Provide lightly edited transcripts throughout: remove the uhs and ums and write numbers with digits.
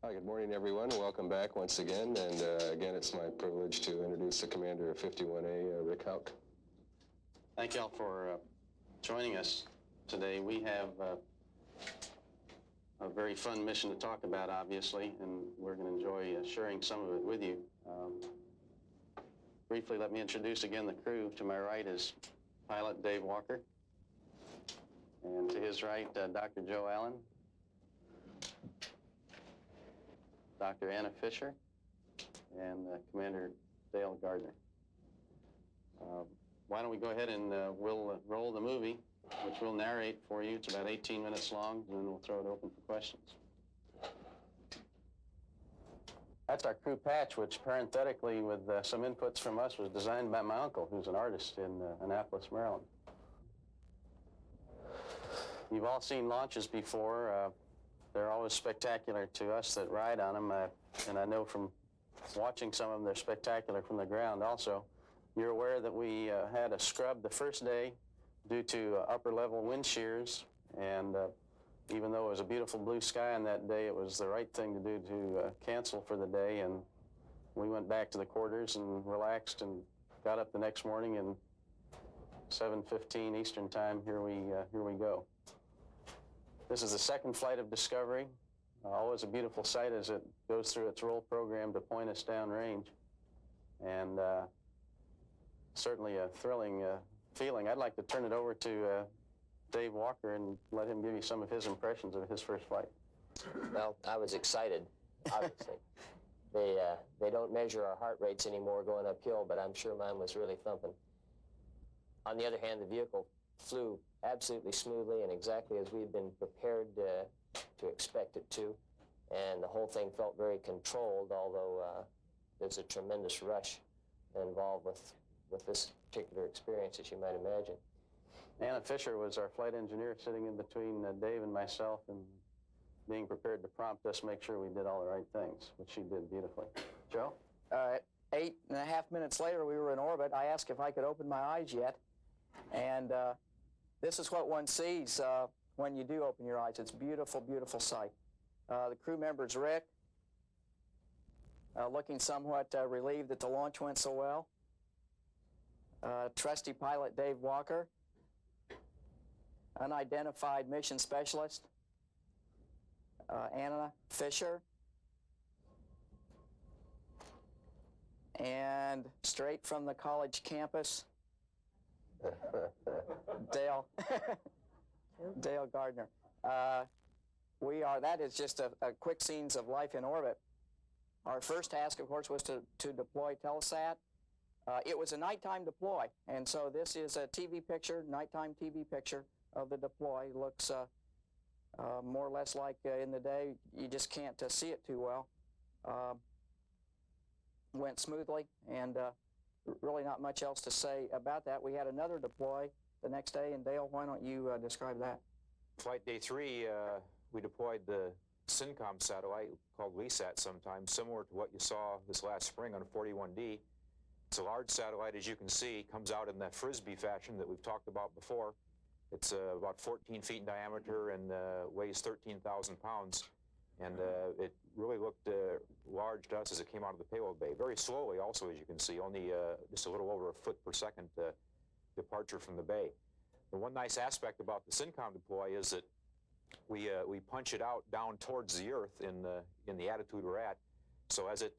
Hi, good morning, everyone. Welcome back once again. And again, it's my privilege to introduce the commander of 51A, Rick Hauk. Thank you all for joining us today. We have a very fun mission to talk about, obviously, and we're going to enjoy sharing some of it with you. Briefly, let me introduce again the crew. To my right is pilot Dave Walker, and to his right, Dr. Joe Allen, Dr. Anna Fisher, and Commander Dale Gardner. Why don't we go ahead and we'll roll the movie, which we'll narrate for you. It's about 18 minutes long, and then we'll throw it open for questions. That's our crew patch, which parenthetically, with some inputs from us, was designed by my uncle, who's an artist in Annapolis, Maryland. You've all seen launches before. They're always spectacular to us that ride on them, and I know from watching some of them, they're spectacular from the ground also. You're aware that we had a scrub the first day due to upper level wind shears, and even though it was a beautiful blue sky on that day, it was the right thing to do to cancel for the day, and we went back to the quarters and relaxed and got up the next morning, and 7:15 Eastern time, here we go. This is the second flight of Discovery. Always a beautiful sight as it goes through its roll program to point us downrange, and certainly a thrilling feeling. I'd like to turn it over to Dave Walker and let him give you some of his impressions of his first flight. Well, I was excited, obviously. They don't measure our heart rates anymore going uphill, but I'm sure mine was really thumping. On the other hand, the vehicle flew absolutely smoothly and exactly as we'd been prepared to expect it to, and the whole thing felt very controlled, although there's a tremendous rush involved with this particular experience, as you might imagine. Anna Fisher was our flight engineer, sitting in between Dave and myself and being prepared to prompt us, make sure we did all the right things, which she did beautifully. Joe? 8.5 minutes later, we were in orbit. I asked if I could open my eyes yet, and this is what one sees when you do open your eyes. It's a beautiful, beautiful sight. The crew members, Rick, looking somewhat relieved that the launch went so well. Trusty pilot Dave Walker, unidentified mission specialist Anna Fisher, and straight from the college campus, Dale Gardner. That is just a quick scenes of life in orbit. Our first task, of course, was to deploy Telesat. It was a nighttime deploy, and so this is a TV picture, nighttime TV picture of the deploy. It looks more or less like in the day. You just can't see it too well. Went smoothly, and really not much else to say about that. We had another deploy the next day, and Dale, why don't you describe that? Flight day 3, we deployed the Syncom satellite, called LESAT sometimes, similar to what you saw this last spring on 41D. It's a large satellite, as you can see, comes out in that Frisbee fashion that we've talked about before. It's about 14 feet in diameter and weighs 13,000 pounds. And it really looked large to us as it came out of the payload bay. Very slowly also, as you can see, only just a little over a foot per second departure from the bay. The one nice aspect about the Syncom deploy is that we punch it out down towards the Earth in the attitude we're at. So as it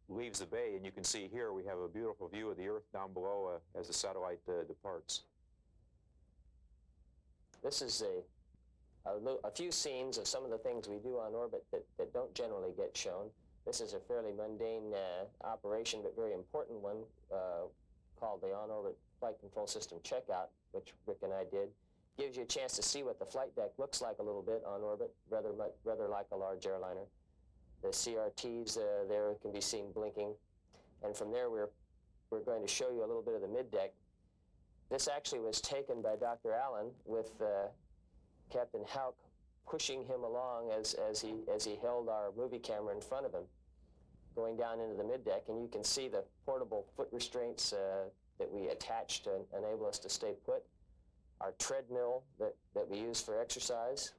leaves the bay, and you can see here, we have a beautiful view of the Earth down below as the satellite departs. This is a few scenes of some of the things we do on orbit that don't generally get shown. This is a fairly mundane operation, but very important one, called the on-orbit flight control system checkout, which Rick and I did. Gives you a chance to see what the flight deck looks like a little bit on orbit, rather like a large airliner. The CRTs there can be seen blinking, and from there we're going to show you a little bit of the middeck. This actually was taken by Dr. Allen with Captain Hauk pushing him along as he held our movie camera in front of him, going down into the middeck, and you can see the portable foot restraints that we attach to enable us to stay put, our treadmill that we use for exercise,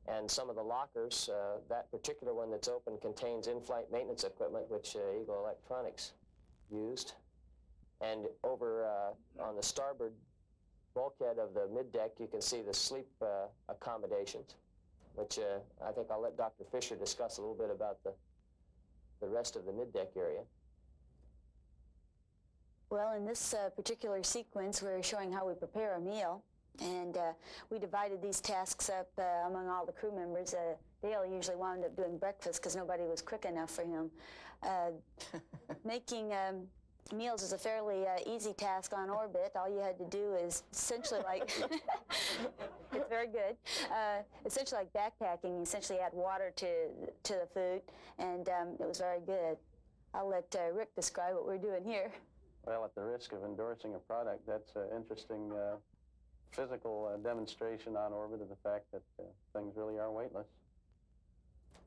And some of the lockers, that particular one that's open contains in-flight maintenance equipment, which Eagle Electronics used. And over on the starboard bulkhead of the middeck, you can see the sleep accommodations, which I think I'll let Dr. Fisher discuss a little bit about the rest of the middeck area. Well, in this particular sequence, we're showing how we prepare a meal, and we divided these tasks up among all the crew members. Dale usually wound up doing breakfast because nobody was quick enough for him. Making meals is a fairly easy task on orbit. All you had to do is essentially like, it's very good, essentially like backpacking. You essentially add water to the food, and it was very good. I'll let Rick describe what we're doing here. Well, at the risk of endorsing a product, that's an interesting physical demonstration on orbit of the fact that things really are weightless.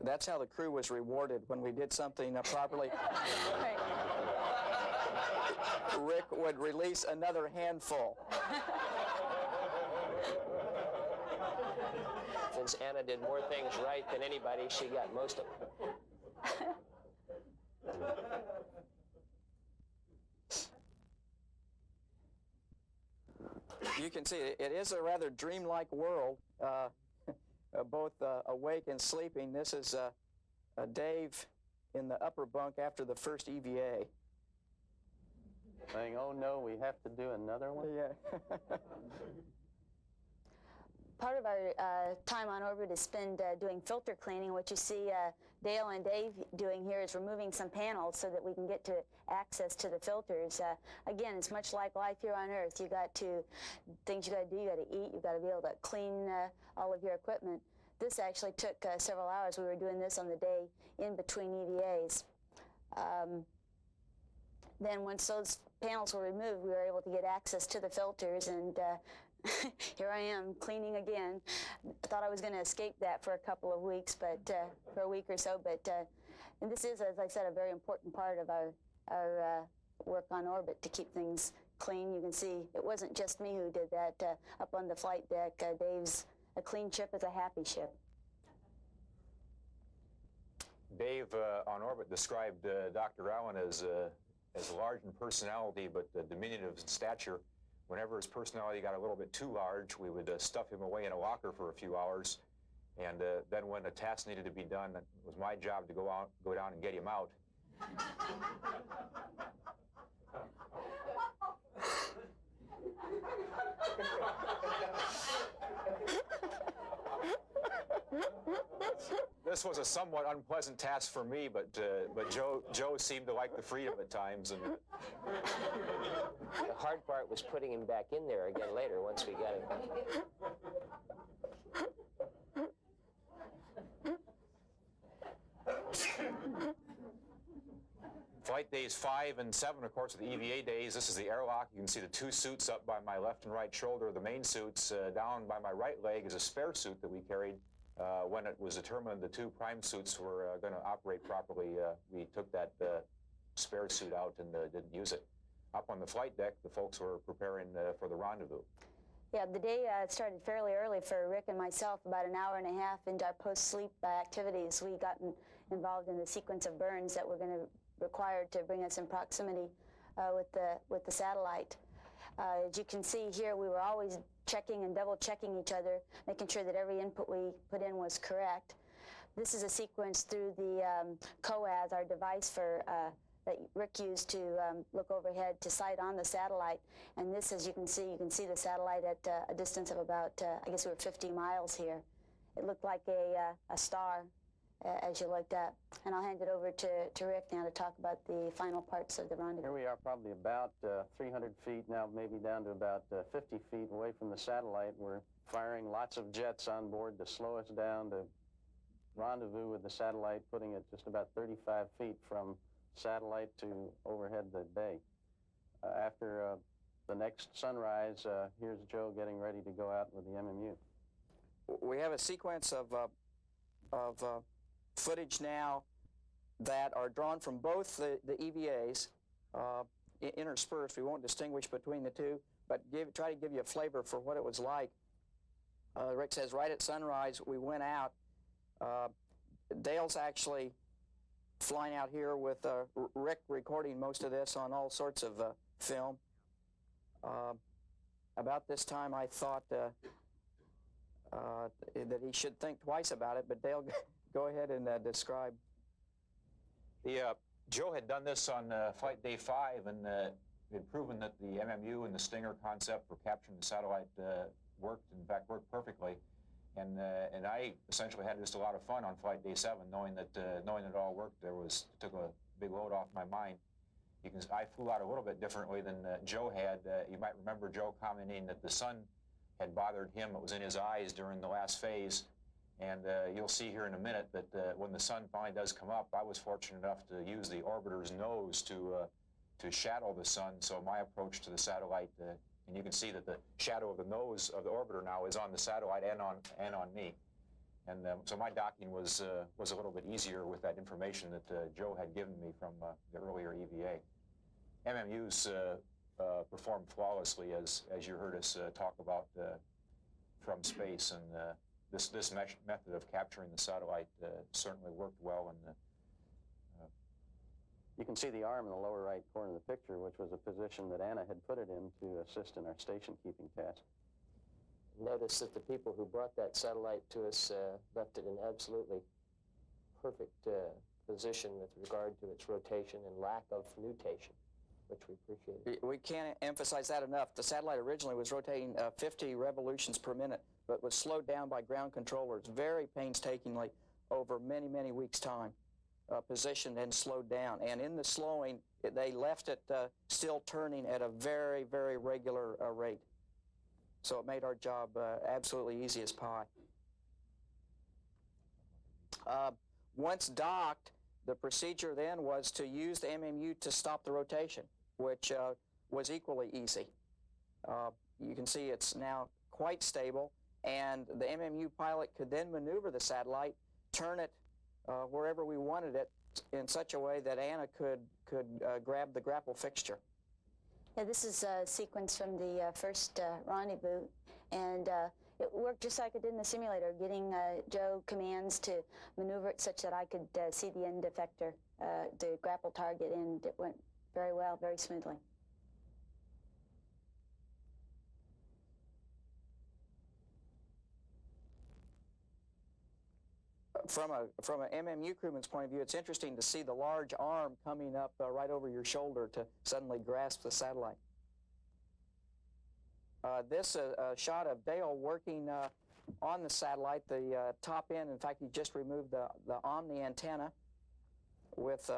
That's how the crew was rewarded when we did something properly. Right. Rick would release another handful. Since Anna did more things right than anybody, she got most of them. You can see it is a rather dreamlike world, both awake and sleeping. This is Dave in the upper bunk after the first EVA. Saying, oh no, we have to do another one? Yeah. Part of our time on orbit is spent doing filter cleaning. What you see Dale and Dave doing here is removing some panels so that we can get to access to the filters. Again, it's much like life here on Earth. You got to, things you got to do, you got to eat, you got to be able to clean all of your equipment. This actually took several hours. We were doing this on the day in between EVAs. Then once those panels were removed, we were able to get access to the filters, and here I am cleaning again. I thought I was going to escape that for a couple of weeks, but for a week or so. But and this is, as I said, a very important part of our work on orbit, to keep things clean. You can see it wasn't just me who did that up on the flight deck. Dave's a clean ship is a happy ship. Dave on orbit described Dr. Allen as large in personality but diminutive in stature. Whenever his personality got a little bit too large, we would stuff him away in a locker for a few hours, and then when a task needed to be done, it was my job to go down and get him out. This was a somewhat unpleasant task for me, but Joe seemed to like the freedom at times. And the hard part was putting him back in there again later once we got him. Flight days 5 and 7, of course, are the EVA days. This is the airlock. You can see the two suits up by my left and right shoulder, the main suits. Down by my right leg is a spare suit that we carried. When it was determined the two prime suits were going to operate properly, we took that spare suit out and didn't use it. Up on the flight deck, the folks were preparing for the rendezvous. Yeah, the day started fairly early for Rick and myself. About an hour and a half into our post-sleep activities, we got involved in the sequence of burns that were going to required to bring us in proximity with the satellite. As you can see here, we were always checking and double-checking each other, making sure that every input we put in was correct. This is a sequence through the COAS, our device for that Rick used to look overhead to sight on the satellite. And this, as you can see the satellite at a distance of about, I guess we were 50 miles here. It looked like a star as you looked up. And I'll hand it over to Rick now to talk about the final parts of the rendezvous. Here we are probably about 300 feet, now maybe down to about 50 feet away from the satellite. We're firing lots of jets on board to slow us down to rendezvous with the satellite, putting it just about 35 feet from satellite to overhead the bay. After the next sunrise, here's Joe getting ready to go out with the MMU. We have a sequence of footage now that are drawn from both the EVAs, interspersed. We won't distinguish between the two, but try to give you a flavor for what it was like Rick says right at sunrise we went out. Dale's actually flying out here with Rick recording most of this on all sorts of film. About this time I thought that he should think twice about it, but Dale, go ahead and describe. Joe had done this on flight day 5, and had proven that the MMU and the Stinger concept for capturing the satellite worked, in fact, worked perfectly. And I essentially had just a lot of fun on flight day 7, knowing that it all worked. Took a big load off my mind. I flew out a little bit differently than Joe had. You might remember Joe commenting that the sun had bothered him. It was in his eyes during the last phase. And you'll see here in a minute that when the sun finally does come up, I was fortunate enough to use the orbiter's nose to shadow the sun. So my approach to the satellite, and you can see that the shadow of the nose of the orbiter now is on the satellite and on me. And so my docking was a little bit easier with that information that Joe had given me from the earlier EVA. MMUs performed flawlessly, as you heard us talk about from space, and this method of capturing the satellite certainly worked well. And You can see the arm in the lower right corner of the picture, which was a position that Anna had put it in to assist in our station-keeping task. Notice that the people who brought that satellite to us left it in absolutely perfect position with regard to its rotation and lack of nutation, which we appreciate. We can't emphasize that enough. The satellite originally was rotating 50 revolutions per minute, but was slowed down by ground controllers very painstakingly over many, many weeks' time, positioned and slowed down. And in the slowing, they left it still turning at a very, very regular rate. So it made our job absolutely easy as pie. Once docked, the procedure then was to use the MMU to stop the rotation, which was equally easy. You can see it's now quite stable, and the MMU pilot could then maneuver the satellite, turn it wherever we wanted it in such a way that Anna could grab the grapple fixture. Yeah, this is a sequence from the first rendezvous, and it worked just like it did in the simulator, getting Joe commands to maneuver it such that I could see the end effector, the grapple target, and it went very well, very smoothly. From an MMU crewman's point of view, it's interesting to see the large arm coming up right over your shoulder to suddenly grasp the satellite. This shot of Dale working on the satellite, the top end. In fact, he just removed the Omni antenna with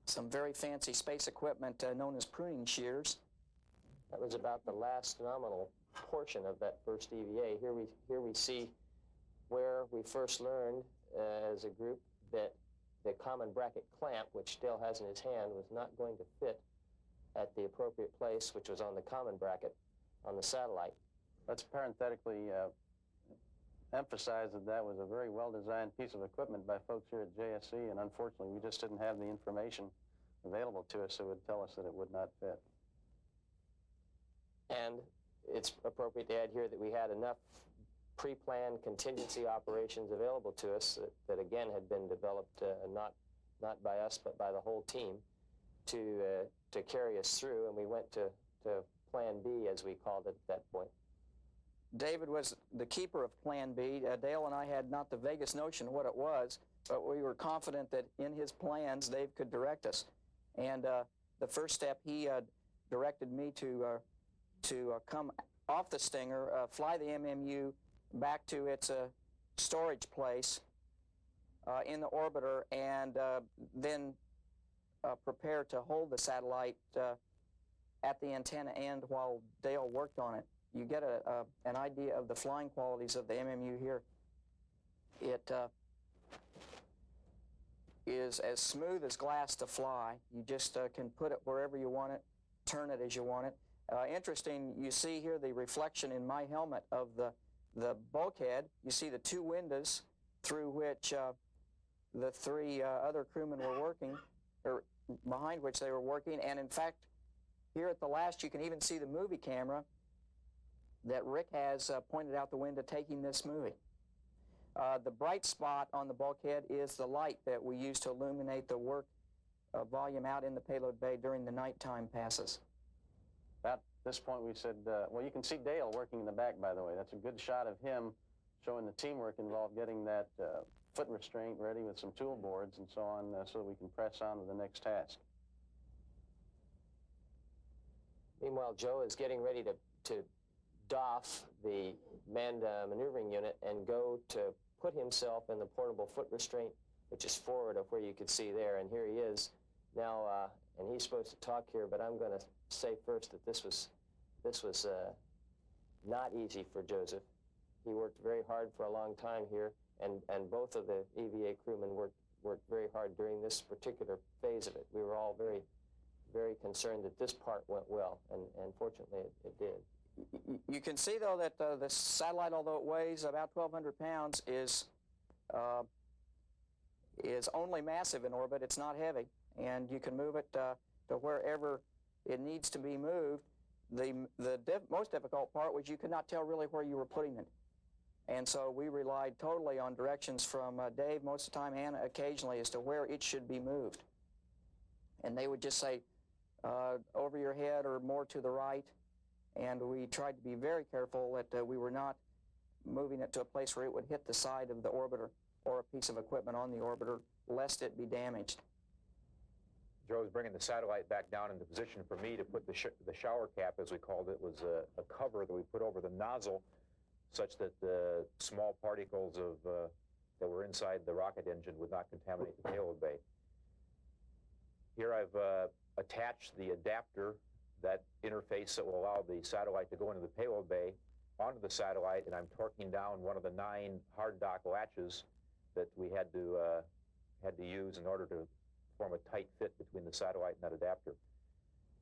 some very fancy space equipment known as pruning shears. That was about the last nominal portion of that first EVA. Here we see where we first learned as a group that the common bracket clamp, which Dale has in his hand, was not going to fit at the appropriate place, which was on the common bracket on the satellite. Let's parenthetically emphasize that that was a very well-designed piece of equipment by folks here at JSC, and unfortunately we just didn't have the information available to us that would tell us that it would not fit. And it's appropriate to add here that we had enough pre-planned contingency operations available to us that again had been developed not by us but by the whole team to carry us through, and we went to Plan B, as we called it at that point. David was the keeper of Plan B. Dale and I had not the vaguest notion of what it was, but we were confident that in his plans Dave could direct us. And the first step, he directed me to come off the Stinger, fly the MMU back to its storage place in the orbiter, and then prepare to hold the satellite at the antenna end while Dale worked on it. You get an idea of the flying qualities of the MMU here. It is as smooth as glass to fly. You just can put it wherever you want it, turn it as you want it. Interesting, you see here the reflection in my helmet of the bulkhead. You see the two windows through which the three other crewmen were working, or behind which they were working, and in fact, here at the last you can even see the movie camera that Rick has pointed out the window taking this movie. The bright spot on the bulkhead is the light that we use to illuminate the work volume out in the payload bay during the nighttime passes. About this point, we said, well, you can see Dale working in the back, by the way. That's a good shot of him showing the teamwork involved getting that foot restraint ready with some tool boards and so on so that we can press on to the next task. Meanwhile, Joe is getting ready to doff the manned maneuvering unit and go to put himself in the portable foot restraint, which is forward of where you could see there. And here he is now, and he's supposed to talk here, but I'm going to say first that this was not easy for Joseph. He worked very hard for a long time here, and both of the EVA crewmen worked very hard during this particular phase of it. We were all very, very concerned that this part went well, and fortunately it did. You can see, though, that the satellite, although it weighs about 1,200 pounds, is only massive in orbit. It's not heavy, and you can move it to wherever it needs to be moved. The most difficult part was you could not tell really where you were putting it. And so we relied totally on directions from Dave most of the time and occasionally as to where it should be moved. And they would just say, over your head or more to the right. And we tried to be very careful that we were not moving it to a place where it would hit the side of the orbiter or a piece of equipment on the orbiter, lest it be damaged. Joe was bringing the satellite back down into position for me to put the shower cap, as we called it, was a cover that we put over the nozzle such that the small particles that were inside the rocket engine would not contaminate the payload bay. Here I've attached the adapter, that interface that will allow the satellite to go into the payload bay, onto the satellite, and I'm torquing down one of the 9 hard dock latches that we had to use in order to form a tight fit between the satellite and that adapter.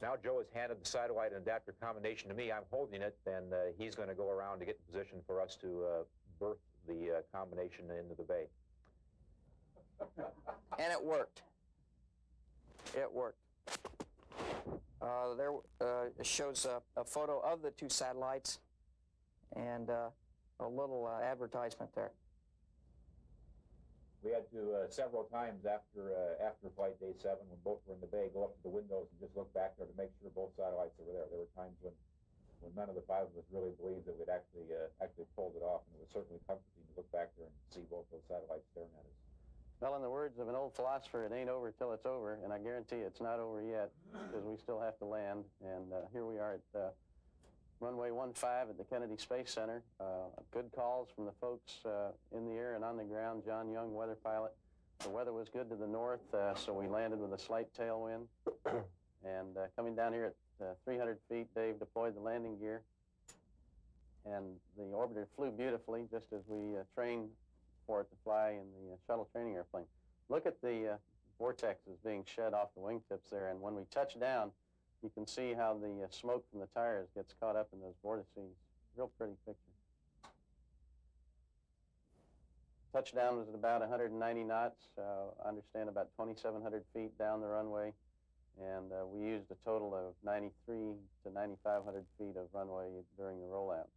Now Joe has handed the satellite and adapter combination to me. I'm holding it, and he's going to go around to get in position for us to berth the combination into the bay. And it worked. It worked. There shows a photo of the 2 satellites and a little advertisement there. We had to, several times after flight day 7, when both were in the bay, go up to the windows and just look back there to make sure both satellites were there. There were times when none of the 5 of us really believed that we'd actually pulled it off, and it was certainly comforting to look back there and see both those satellites staring at us. Well, in the words of an old philosopher, it ain't over till it's over, and I guarantee it's not over yet because we still have to land. And here we are at runway 15 at the Kennedy Space Center. Good calls from the folks in the air and on the ground. John Young, weather pilot. The weather was good to the north, so we landed with a slight tailwind. And coming down here at 300 feet, Dave deployed the landing gear. And the orbiter flew beautifully, just as we trained for it to fly in the shuttle training airplane. Look at the vortexes being shed off the wingtips there, and when we touch down, you can see how the smoke from the tires gets caught up in those vortices. Real pretty picture. Touchdown was at about 190 knots. I understand about 2,700 feet down the runway, and we used a total of 93 to 9,500 feet of runway during the rollout.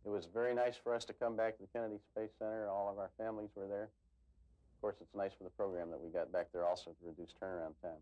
It was very nice for us to come back to the Kennedy Space Center. All of our families were there. Of course, it's nice for the program that we got back there also to reduce turnaround time.